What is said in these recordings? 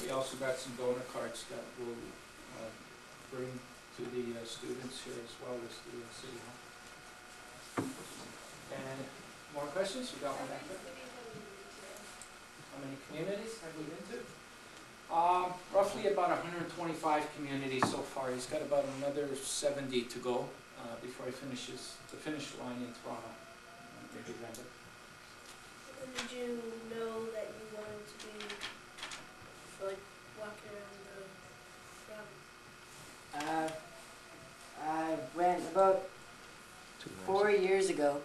we also got some donor cards that we'll bring to the students here as well as the City Hall. And more questions? We got one back there. How many communities have we been to? Roughly about 125 communities so far. He's got about another 70 to go before he finishes the finish line in Toronto. Maybe Gander. When did you know that you wanted to be like walking around the province? I went about 4 years ago.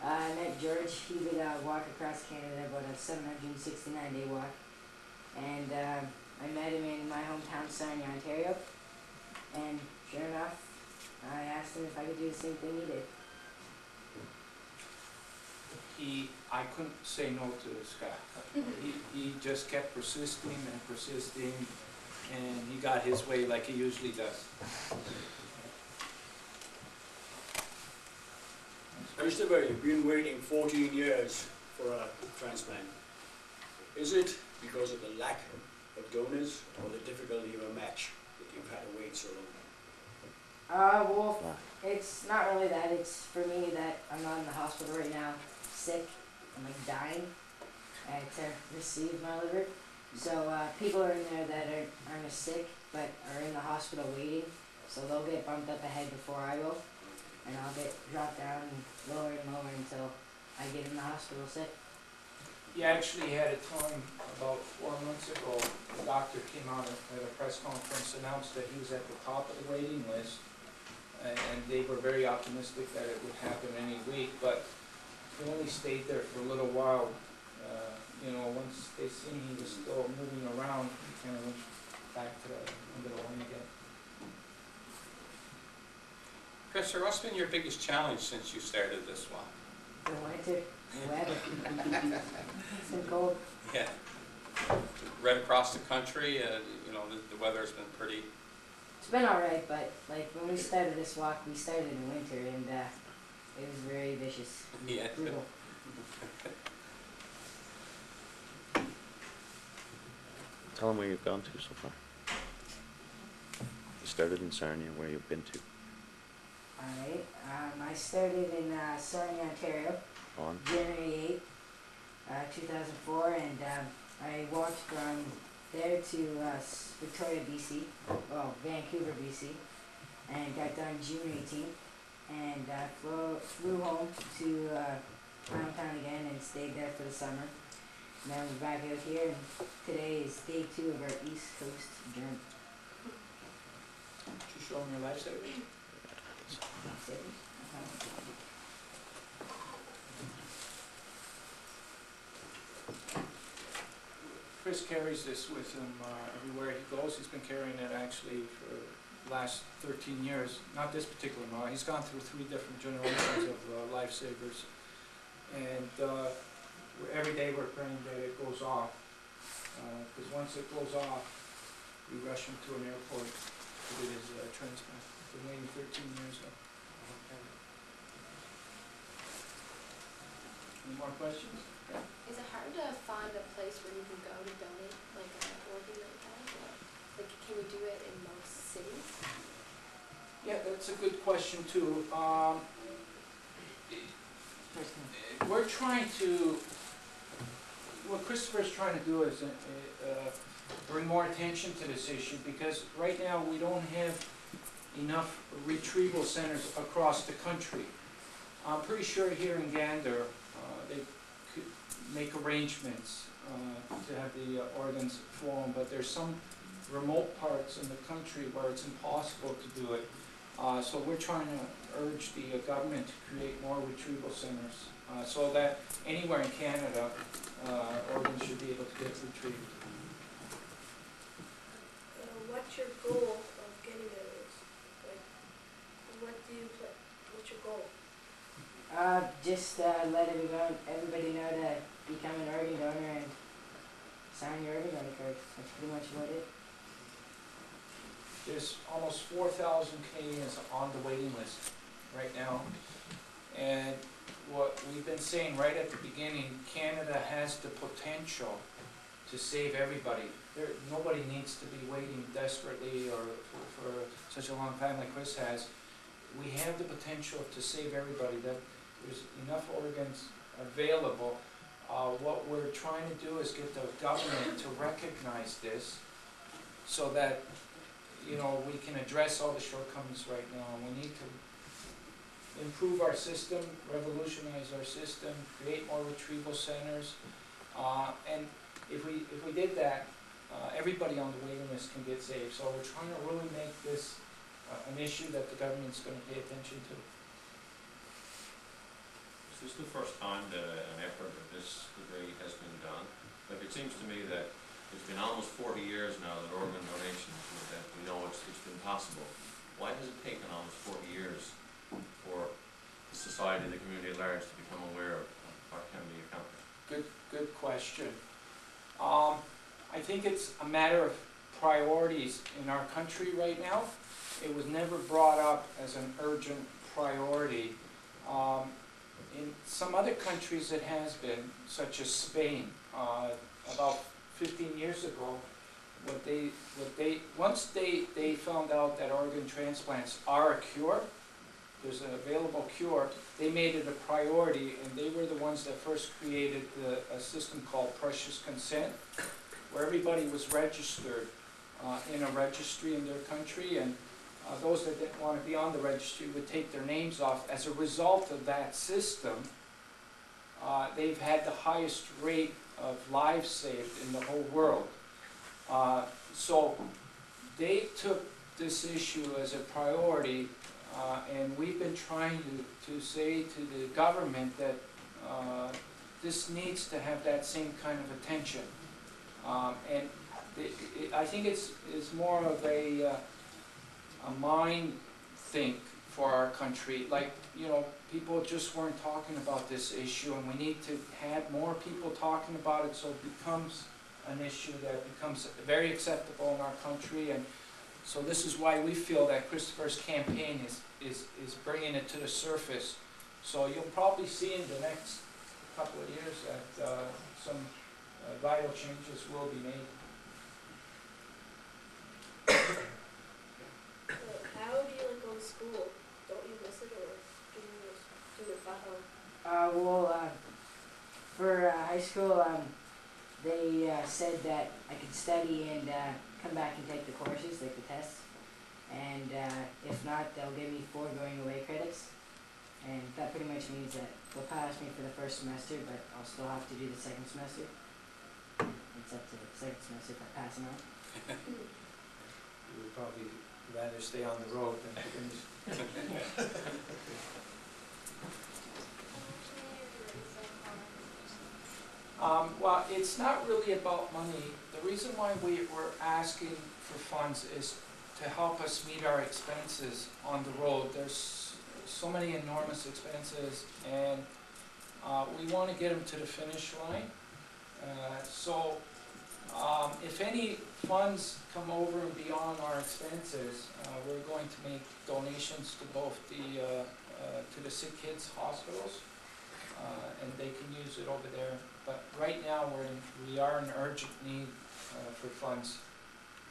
I met George. He would walk across Canada, about a 769-day walk. And I met him in my hometown, Sarnia, Ontario. And sure enough, I asked him if I could do the same thing he did. I couldn't say no to this guy. He just kept persisting and persisting, and he got his way like he usually does. Kristopher, you've been waiting 14 years for a transplant. Is it because of the lack of donors or the difficulty of a match that you've had to wait so long? Well, it's not really that. It's for me that I'm not in the hospital right now, sick. I'm like dying to receive my liver. So people are in there that aren't sick but are in the hospital waiting. So they'll get bumped up ahead before I will. And I'll get dropped down lower and lower until I get in the hospital sick. He actually had a time about 4 months ago. The doctor came out at a press conference, announced that he was at the top of the waiting list, and they were very optimistic that it would happen any week. But he only stayed there for a little while. You know, once they seen he was still moving around, he kind of went back to the end of the line again. Chris, what's been your biggest challenge since you started this one? The winter, weather. It's been cold. Yeah. Right across the country, you know, the weather's been pretty... It's been alright, but like when we started this walk, we started in winter and it was very vicious. Yeah. Brutal. Tell them where you've gone to so far. You started in Sarnia, where you've been to. Alright, I started in Sarnia, Ontario, On. January 8, 2004, and I walked from there to Victoria, BC, well, Vancouver, BC, and got done June 18th, and flew home to my hometown again and stayed there for the summer. And then we're back out here, and today is day 2 of our East Coast journey. Did you show him your lifesavers? Chris carries this with him everywhere he goes. He's been carrying it actually for the last 13 years. Not this particular model. He's gone through 3 different generations of lifesavers. And every day we're praying that it goes off. Because once it goes off, we rush him to an airport to get his transplant. Been waiting 13 years now. Any more questions? Okay. Is it hard to find a place where you can go to donate like an organ like that? Or, like, can we do it in most cities? Yeah, that's a good question too. We're trying to, what Kristopher's trying to do is bring more attention to this issue, because right now we don't have enough retrieval centers across the country. I'm pretty sure here in Gander they could make arrangements to have the organs flown, but there's some remote parts in the country where it's impossible to do it. So we're trying to urge the government to create more retrieval centers so that anywhere in Canada organs should be able to get retrieved. What's your goal of getting it? Like, what's your goal? Just let everybody know to become an organ donor and sign your organ donor card. That's pretty much what it is. There's almost 4,000 Canadians on the waiting list right now. And what we've been saying right at the beginning, Canada has the potential to save everybody. Nobody needs to be waiting desperately or for such a long time like Chris has. We have the potential to save everybody, that there's enough organs available. What we're trying to do is get the government to recognize this so that, you know, we can address all the shortcomings right now. And we need to improve our system, revolutionize our system, create more retrieval centers. And if we did that, everybody on the waiting list can get saved. So we're trying to really make this an issue that the government's going to pay attention to. Is this the first time that an effort of this degree has been done? Like, it seems to me that it's been almost 40 years now that organ donations, that we know it's been possible. Why has it taken almost 40 years for the society, the community at large, to become aware of what can be accomplished? Good question. I think it's a matter of priorities in our country right now. It was never brought up as an urgent priority. In some other countries it has been, such as Spain. About 15 years ago, once they found out that organ transplants are a cure, there's an available cure, they made it a priority, and they were the ones that first created a system called precious consent, where everybody was registered in a registry in their country, and those that didn't want to be on the registry would take their names off. As a result of that system, they've had the highest rate of lives saved in the whole world. So they took this issue as a priority, and we've been trying to say to the government that this needs to have that same kind of attention. And I think it's more of a mind think for our country. Like, you know, people just weren't talking about this issue, and we need to have more people talking about it so it becomes an issue that becomes very acceptable in our country. And so this is why we feel that Kristopher's campaign is bringing it to the surface. So you'll probably see in the next couple of years that some vital changes will be made. How do you go to school? Don't you miss it, or do it back home? Well, for high school, they said that I could study and come back and take the courses, like the tests. And if not, they'll give me 4 going away credits. And that pretty much means that they'll pass me for the first semester, but I'll still have to do the second semester. It's up to the second semester if I pass them out. You would probably rather stay on the road than finish. Well, it's not really about money. The reason why we're asking for funds is to help us meet our expenses on the road. There's so many enormous expenses, and we want to get them to the finish line. So if any funds come over and beyond our expenses, we're going to make donations to both the sick kids' hospitals, and they can use it over there. But right now we are in urgent need for funds.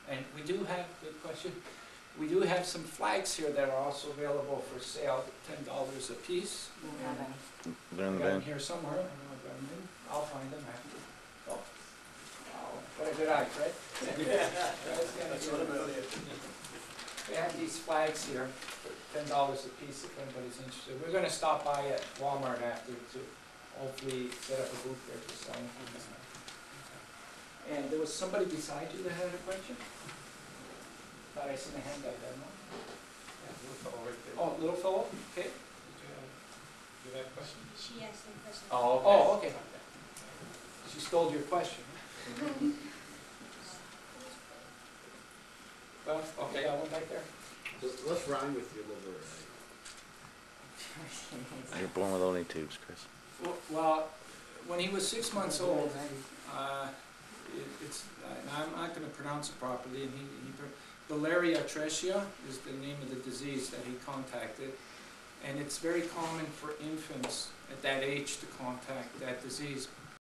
And we do have, good question, we do have some flags here that are also available for sale, $10 a piece. They're in I the got them van. here somewhere. I don't know if I got them in. I'll find them after. Oh. What a good eye, right? That's what I'm earlier. We have these flags here for $10 a piece if anybody's interested. We're going to stop by at Walmart after to hopefully set up a booth there to sell them. And there was somebody beside you that had a question? Thought I seen a hand up there, no? Yeah, little fellow right there. Oh, little fellow? Okay. Do you have a question? She asked me a question. Oh, okay. She stole your question. Well, okay, that one back there. What's wrong with your liver? You're born with only tubes, Chris. Well, when he was 6 months old, I'm not going to pronounce it properly, and Biliary Atresia is the name of the disease that he contacted, and it's very common for infants at that age to contact that disease.